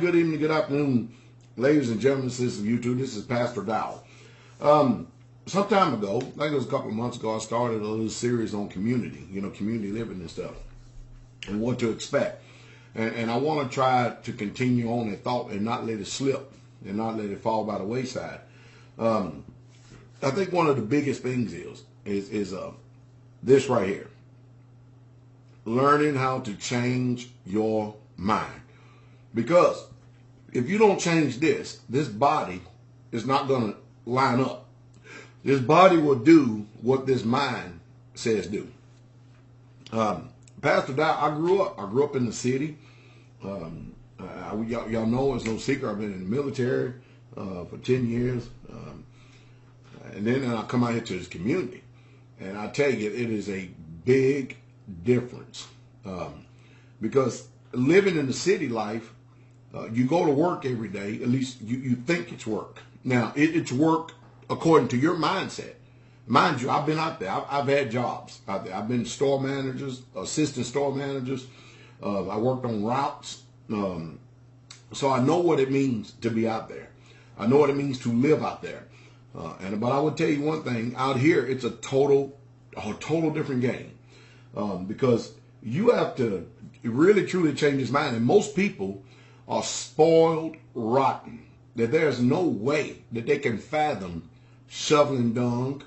good evening, good afternoon, ladies and gentlemen, sisters of YouTube. This is Pastor Dowell. Some time ago, I think it was a couple of months ago, I started a little series on community, community living and stuff, and what to expect. And I want to try to continue on that thought and not let it slip and not let it fall by the wayside. I think one of the biggest things is this right here. Learning how to change your mind. Because if you don't change this body is not going to line up. This body will do what this mind says do. Pastor Dowell, I grew up in the city. Y'all know it's no secret. I've been in the military for 10 years. And then I come out here to this community. And I tell you, it is a big difference. Because living in the city life, you go to work every day, at least you think it's work. Now, it's work according to your mindset. Mind you, I've been out there. I've had jobs out there. I've been store managers, assistant store managers. I worked on routes. So I know what it means to be out there. I know what it means to live out there. But I would tell you one thing. Out here, it's a total different game. Because you have to really, truly change his mind. And most people are spoiled rotten. That there's no way that they can fathom shoveling dung,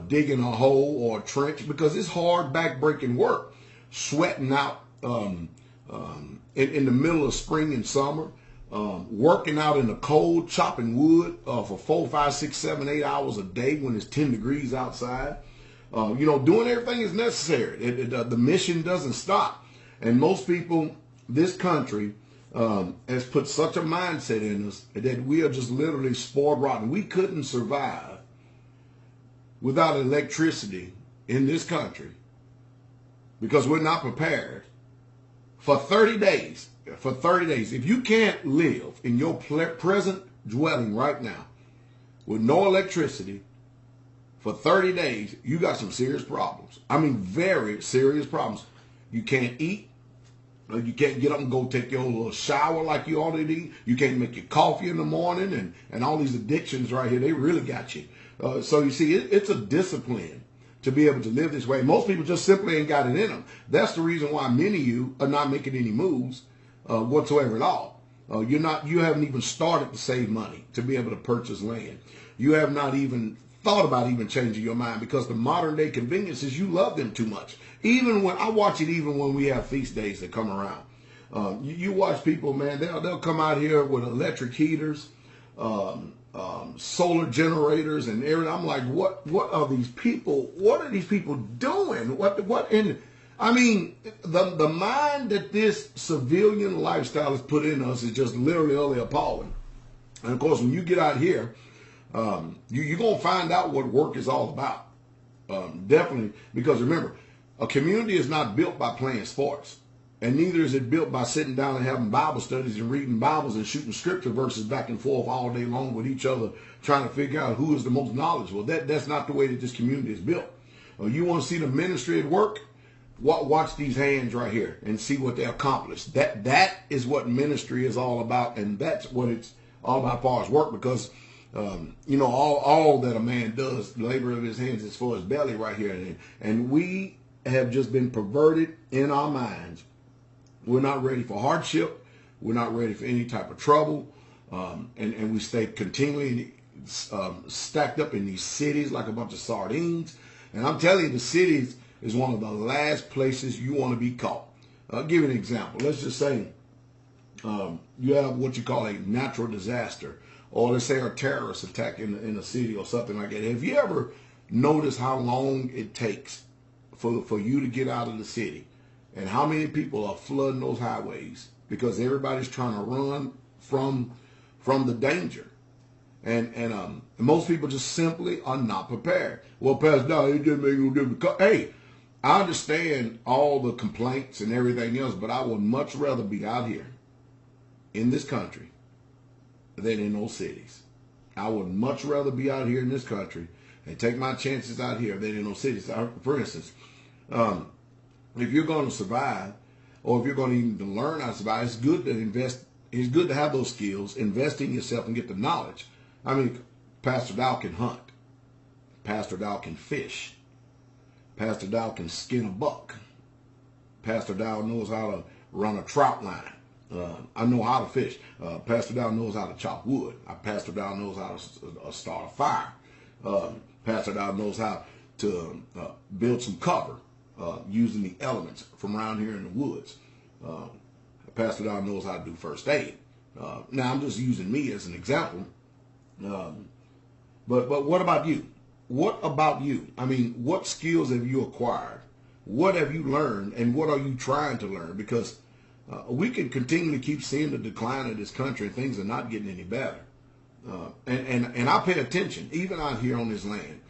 digging a hole or a trench, because it's hard, back-breaking work. Sweating out in the middle of spring and summer, working out in the cold, chopping wood for 4, 5, 6, 7, 8 hours a day when it's 10 degrees outside. Doing everything is necessary. The mission doesn't stop. And most people, this country, has put such a mindset in us that we are just literally spoiled rotten. We couldn't survive without electricity in this country because we're not prepared for 30 days. For 30 days. If you can't live in your present dwelling right now with no electricity for 30 days, you got some serious problems. I mean, very serious problems. You can't eat. You can't get up and go take your little shower like you ought to do. You can't make your coffee in the morning, and all these addictions right here, they really got you. So you see, it's a discipline to be able to live this way. Most people just simply ain't got it in them. That's the reason why many of you are not making any moves whatsoever at all. You haven't even started to save money to be able to purchase land. You have not even thought about even changing your mind because the modern day conveniences, you love them too much. Even when we have feast days that come around. You watch people, man, they'll come out here with electric heaters, solar generators and everything. I'm like, what are these people doing? The mind that this civilian lifestyle has put in us is just literally appalling. And of course, when you get out here, you're going to find out what work is all about. Definitely, because remember, a community is not built by playing sports. And neither is it built by sitting down and having Bible studies and reading Bibles and shooting scripture verses back and forth all day long with each other, trying to figure out who is the most knowledgeable. That's not the way that this community is built. You want to see the ministry at work? Watch these hands right here and see what they accomplish. That is what ministry is all about, and that's what it's all about as far as work, because all that a man does, the labor of his hands is for his belly right here. And we have just been perverted in our minds. We're not ready for hardship. We're not ready for any type of trouble. And we stay continually stacked up in these cities like a bunch of sardines. And I'm telling you, the cities is one of the last places you want to be caught. I'll give you an example. Let's just say you have what you call a natural disaster, or let's say a terrorist attack in a city or something like that. Have you ever noticed how long it takes for you to get out of the city, and how many people are flooding those highways because everybody's trying to run from the danger? And most people just simply are not prepared. Well, Pastor, no, it didn't make no difference. Hey, I understand all the complaints and everything else, but I would much rather be out here in this country than in those cities. I would much rather be out here in this country and take my chances out here than in those cities. For instance, if you're going to survive, or if you're going to even learn how to survive, it's good to invest It's good to have those skills, invest in yourself and get the knowledge. I mean, Pastor Dowell can hunt. Pastor Dowell can fish. Pastor Dowell can skin a buck. Pastor Dowell knows how to run a trout line. I know how to fish. Pastor Dowell knows how to chop wood. Pastor Dowell knows how to start a fire. Pastor Dowell knows how to build some cover using the elements from around here in the woods. Pastor Dowell knows how to do first aid. Now, I'm just using me as an example. But what about you? What about you? I mean, what skills have you acquired? What have you learned, and what are you trying to learn? Because we can continue to keep seeing the decline of this country, and things are not getting any better. And I pay attention, even out here on this land.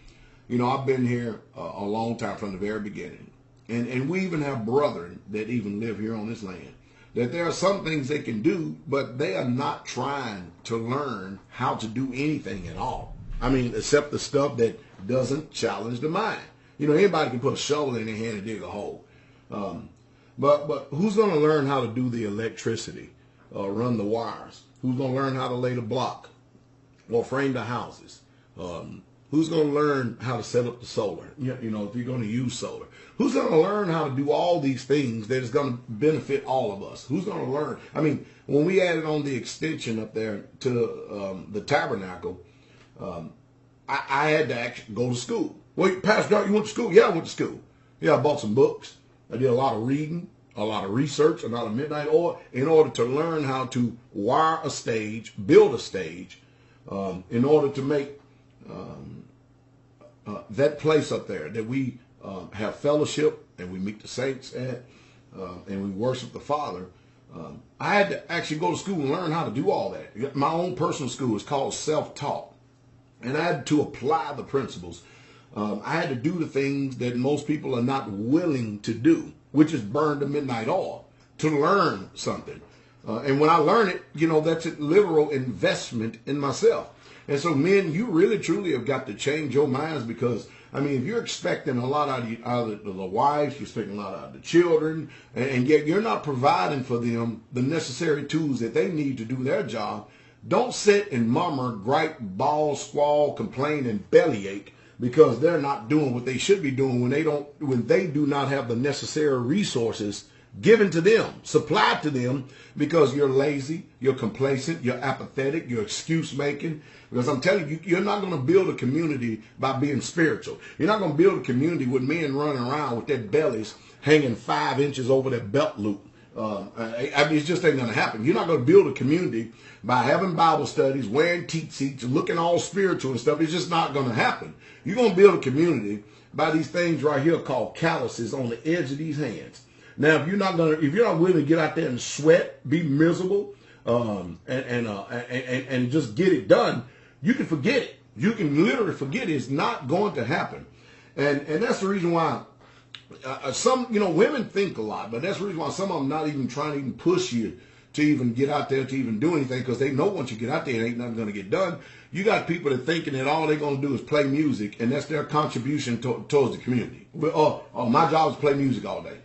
You know, I've been here a long time from the very beginning. And we even have brethren that even live here on this land. That there are some things they can do, but they are not trying to learn how to do anything at all. I mean, except the stuff that doesn't challenge the mind. You know, anybody can put a shovel in their hand and dig a hole. But who's going to learn how to do the electricity, run the wires? Who's going to learn how to lay the block or frame the houses? Who's going to learn how to set up the solar? You know, if you're going to use solar. Who's going to learn how to do all these things that is going to benefit all of us? Who's going to learn? I mean, when we added on the extension up there to the tabernacle, I had to actually go to school. Well, Pastor, you went to school? Yeah, I went to school. Yeah, I bought some books. I did a lot of reading, a lot of research, a lot of midnight oil in order to learn how to wire a stage, build a stage, in order to make that place up there that we have fellowship and we meet the saints at, and we worship the Father. I had to actually go to school and learn how to do all that. My own personal school is called self-taught, and I had to apply the principles. I had to do the things that most people are not willing to do, which is burn the midnight oil, to learn something. And when I learn it, you know, that's a literal investment in myself. And so, men, you really, truly have got to change your minds because, I mean, if you're expecting a lot out of the wives, you're expecting a lot out of the children, and yet you're not providing for them the necessary tools that they need to do their job, don't sit and murmur, gripe, bawl, squall, complain, and bellyache because they're not doing what they should be doing when they do not have the necessary resources given to them, supplied to them, because you're lazy, you're complacent, you're apathetic, you're excuse making. Because I'm telling you, you're not going to build a community by being spiritual. You're not going to build a community with men running around with their bellies hanging 5 inches over their belt loop. I mean, it just ain't going to happen. You're not going to build a community by having Bible studies, wearing teat seats, looking all spiritual and stuff. It's just not going to happen. You're going to build a community by these things right here called calluses on the edge of these hands. Now, if you're not willing to get out there and sweat, be miserable, and just get it done, you can forget it. You can literally forget it. It's not going to happen, and that's the reason why some women think a lot, but that's the reason why some of them not even trying to even push you to even get out there to even do anything because they know once you get out there, it ain't nothing going to get done. You got people that thinking that all they're going to do is play music, and that's their contribution towards the community. My job is to play music all day.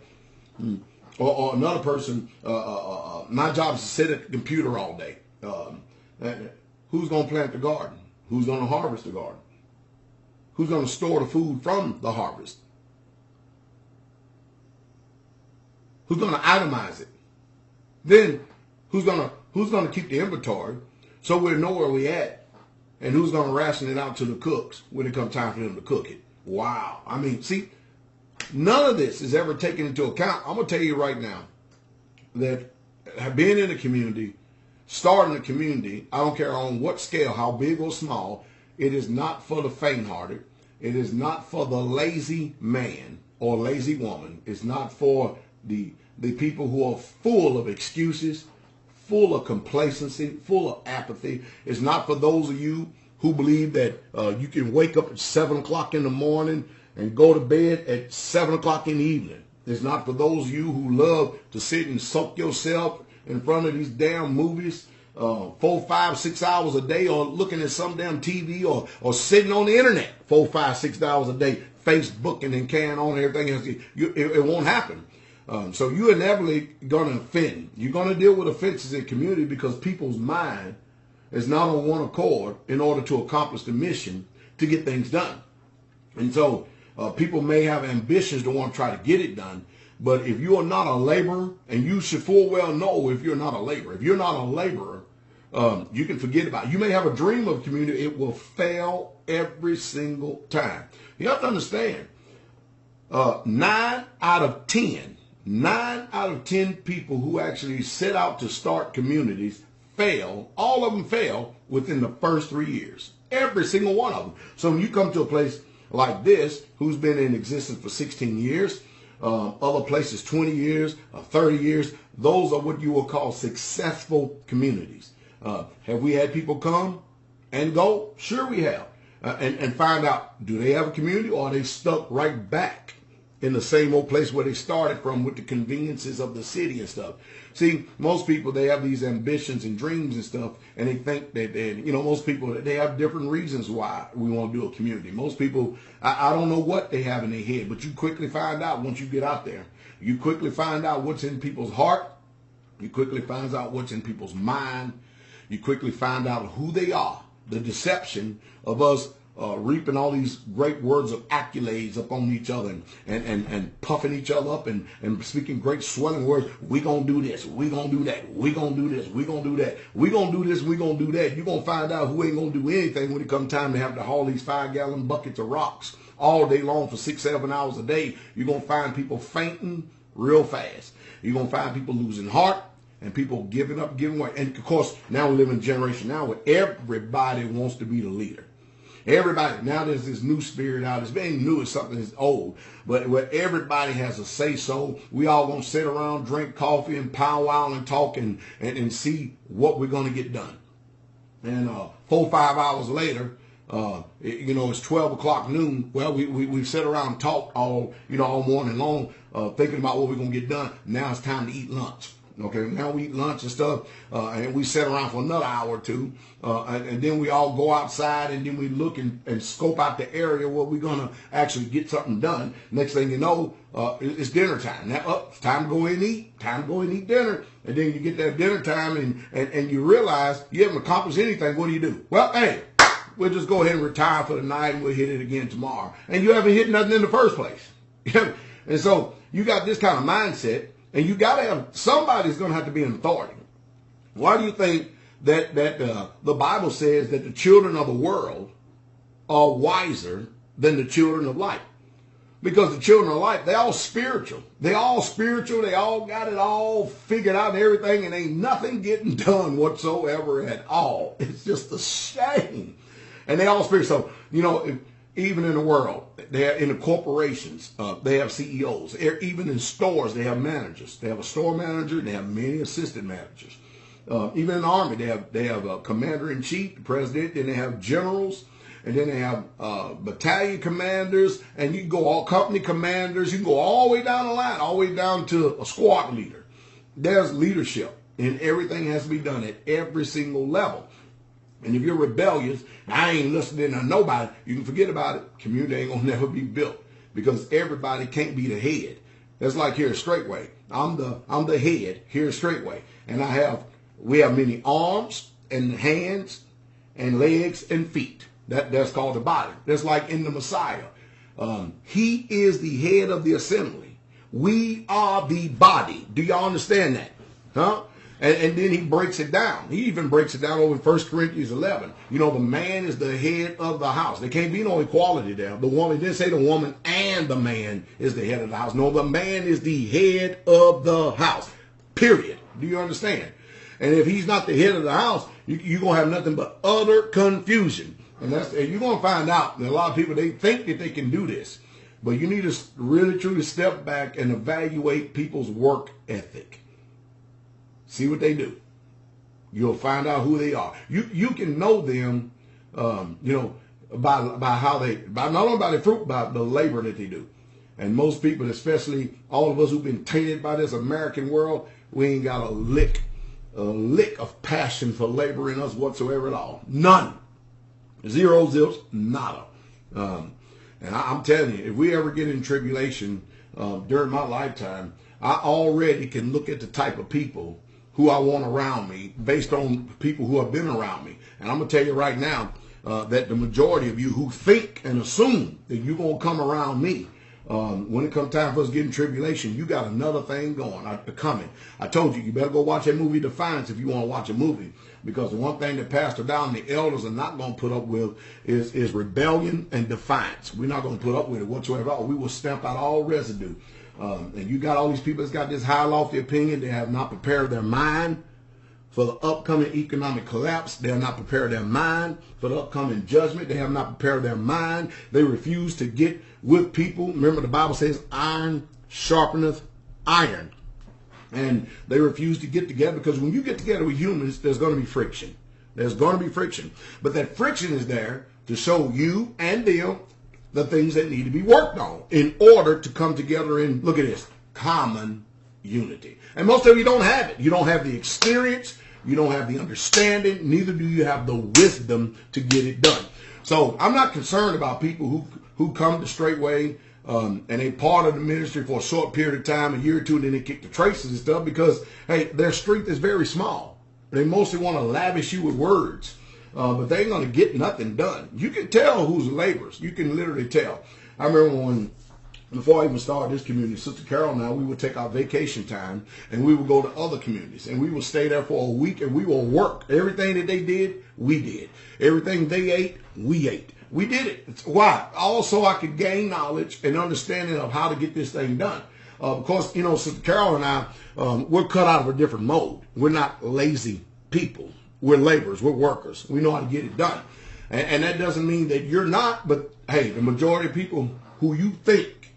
Or another person, my job is to sit at the computer all day. Who's going to plant the garden? Who's going to harvest the garden? Who's going to store the food from the harvest? Who's going to itemize it? Then who's going to keep the inventory so we'll know where we at? And who's going to ration it out to the cooks when it comes time for them to cook it? Wow. I mean, see, none of this is ever taken into account. I'm going to tell you right now that being in a community, starting a community, I don't care on what scale, how big or small, it is not for the faint-hearted. It is not for the lazy man or lazy woman. It's not for the people who are full of excuses, full of complacency, full of apathy. It's not for those of you who believe that you can wake up at 7 o'clock in the morning and go to bed at 7 o'clock in the evening. It's not for those of you who love to sit and soak yourself in front of these damn movies 4, 5, 6 hours a day, or looking at some damn TV, or sitting on the internet 4, 5, 6 hours a day, Facebooking and carrying on and everything else. It won't happen. So you're inevitably going to offend. You're going to deal with offenses in community because people's mind is not on one accord in order to accomplish the mission to get things done. And so people may have ambitions to want to try to get it done. But if you are not a laborer, and you should full well know if you're not a laborer. If you're not a laborer, you can forget about it. You may have a dream of community. It will fail every single time. You have to understand, 9 out of 10 people who actually set out to start communities fail. All of them fail within the first 3 years. Every single one of them. So when you come to a place like this, who's been in existence for 16 years, other places 20 years, 30 years, those are what you will call successful communities. Have we had people come and go? Sure we have. And find out, do they have a community, or are they stuck right back in the same old place where they started from with the conveniences of the city and stuff? See, most people, they have these ambitions and dreams and stuff, and they think that, most people, they have different reasons why we want to do a community. Most people, I don't know what they have in their head, but you quickly find out once you get out there. You quickly find out what's in people's heart. You quickly find out what's in people's mind. You quickly find out who they are. The deception of us reaping all these great words of accolades upon each other and puffing each other up and speaking great swelling words. We gonna do this, we gonna do that, we gonna do this, we gonna do that, we gonna do this, we gonna do that. You're gonna find out who ain't gonna do anything when it comes time to have to haul these 5-gallon buckets of rocks all day long for 6-7 hours a day. You're gonna find people fainting real fast. You're gonna find people losing heart and people giving up, giving away. And of course, now we live in a generation now where everybody wants to be the leader. Everybody, now there's this new spirit out. It's being new, it's something that's old, but where everybody has a say-so. We all gonna sit around, drink coffee, and powwow and talk and see what we're gonna get done. And 4 or 5 hours later, it's 12 o'clock noon. Well, we sit around and talk all morning long, thinking about what we're gonna get done. Now it's time to eat lunch. Okay, now we eat lunch and stuff, and we sit around for another hour or two, and then we all go outside, and then we look and scope out the area where we're going to actually get something done. Next thing you know, it's dinner time. Now, it's time to go in and eat. Time to go in and eat dinner. And then you get that dinner time, and you realize you haven't accomplished anything. What do? Well, hey, we'll just go ahead and retire for the night, and we'll hit it again tomorrow. And you haven't hit nothing in the first place. And so you got this kind of mindset. And you got to have, somebody's going to have to be an authority. Why do you think that the Bible says that the children of the world are wiser than the children of light? Because the children of light, they're all spiritual. They're all spiritual. They all got it all figured out and everything, and ain't nothing getting done whatsoever at all. It's just a shame. And they all spiritual. So, even in the world, they are in the corporations, they have CEOs. Even in stores, they have managers. They have a store manager, and they have many assistant managers. Even in the army, they have a commander-in-chief, the president, then they have generals, and then they have battalion commanders, and you can go all company commanders. You can go all the way down the line, all the way down to a squad leader. There's leadership, and everything has to be done at every single level. And if you're rebellious, I ain't listening to nobody, you can forget about it. Community ain't gonna never be built because everybody can't be the head. That's like here at Straightway. I'm the head here at Straightway, and we have many arms and hands and legs and feet. That's called the body. That's like in the Messiah. He is the head of the assembly. We are the body. Do y'all understand that? Huh? And then he breaks it down. He even breaks it down over in 1 Corinthians 11. The man is the head of the house. There can't be no equality there. The woman didn't say the woman and the man is the head of the house. No, the man is the head of the house. Period. Do you understand? And if he's not the head of the house, you're going to have nothing but utter confusion. And you're going to find out that a lot of people, they think that they can do this. But you need to really, truly step back and evaluate people's work ethic. See what they do. You'll find out who they are. You can know them, by not only by the fruit, by the labor that they do. And most people, especially all of us who've been tainted by this American world, we ain't got a lick of passion for labor in us whatsoever at all. None. Zero zips, nada. And I'm telling you, if we ever get in tribulation during my lifetime, I already can look at the type of people who I want around me based on people who have been around me. And I'm going to tell you right now that the majority of you who think and assume that you're going to come around me, when it comes time for us getting tribulation, you got another thing coming. I told you better go watch that movie Defiance if you want to watch a movie. Because the one thing that Pastor Dowell and the elders are not going to put up with is rebellion and defiance. We're not going to put up with it whatsoever. We will stamp out all residue. And you got all these people that's got this high lofty opinion. They have not prepared their mind for the upcoming economic collapse. They have not prepared their mind for the upcoming judgment. They have not prepared their mind. They refuse to get with people. Remember, the Bible says iron sharpeneth iron. And they refuse to get together because when you get together with humans, there's going to be friction. There's going to be friction. But that friction is there to show you and them the things that need to be worked on in order to come together in, look at this, common unity. And most of you don't have it. You don't have the experience. You don't have the understanding. Neither do you have the wisdom to get it done. So I'm not concerned about people who come to Straightway and they part of the ministry for a short period of time, a year or two, and then they kick the traces and stuff because, hey, their strength is very small. They mostly want to lavish you with words, but they ain't going to get nothing done. You can tell who's laborers. You can literally tell. I remember before I even started this community, Sister Carol and I, we would take our vacation time and we would go to other communities and we would stay there for a week and we will work. Everything that they did, we did. Everything they ate, we ate. We did it. Why? Also, I could gain knowledge and understanding of how to get this thing done. Because, Sister Carol and I, we're cut out of a different mold. We're not lazy people. We're laborers. We're workers. We know how to get it done. And that doesn't mean that you're not, but, hey, the majority of people who you think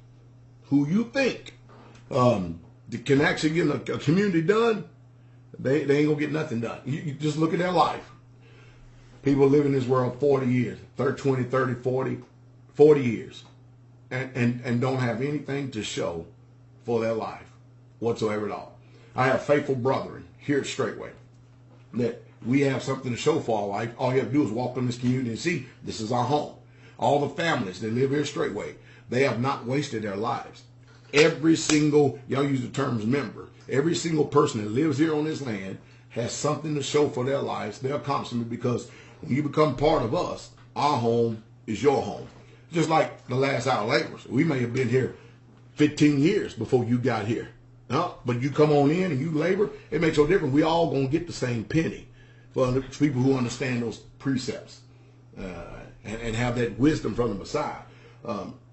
can actually get a community done, they ain't going to get nothing done. You just look at their life. People live in this world 40 years, 20, 30, 40 years, and don't have anything to show for their life whatsoever at all. I have faithful brethren here at Straightway that we have something to show for our life. All you have to do is walk in this community and see this is our home. All the families that live here at Straightway, they have not wasted their lives. Every single, y'all use the terms member, every single person that lives here on this land has something to show for their lives, their accomplishment, because when you become part of us, our home is your home. Just like the last hour laborers. We may have been here 15 years before you got here. But you come on in and you labor, it makes no difference. We all going to get the same penny for people who understand those precepts and have that wisdom from the Messiah.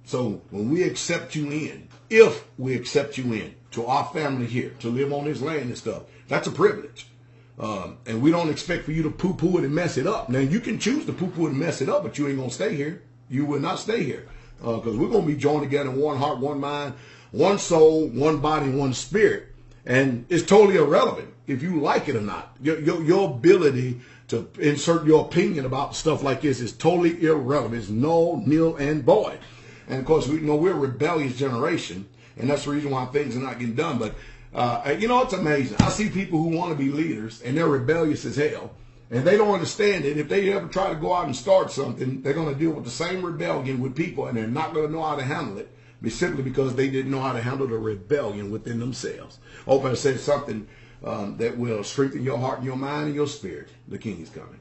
So when we accept you in, if we accept you in to our family here, to live on this land and stuff, that's a privilege. And we don't expect for you to poo-poo it and mess it up. Now, you can choose to poo-poo it and mess it up, but you ain't going to stay here. You will not stay here because we're going to be joined together in one heart, one mind, one soul, one body, one spirit. And it's totally irrelevant if you like it or not. Your ability to insert your opinion about stuff like this is totally irrelevant. It's null, nil, and void. And, of course, we're a rebellious generation, and that's the reason why things are not getting done. But it's amazing. I see people who want to be leaders, and they're rebellious as hell. And they don't understand it. If they ever try to go out and start something, they're going to deal with the same rebellion with people, and they're not going to know how to handle it simply because they didn't know how to handle the rebellion within themselves. I hope I said something that will strengthen your heart and your mind and your spirit. The King is coming.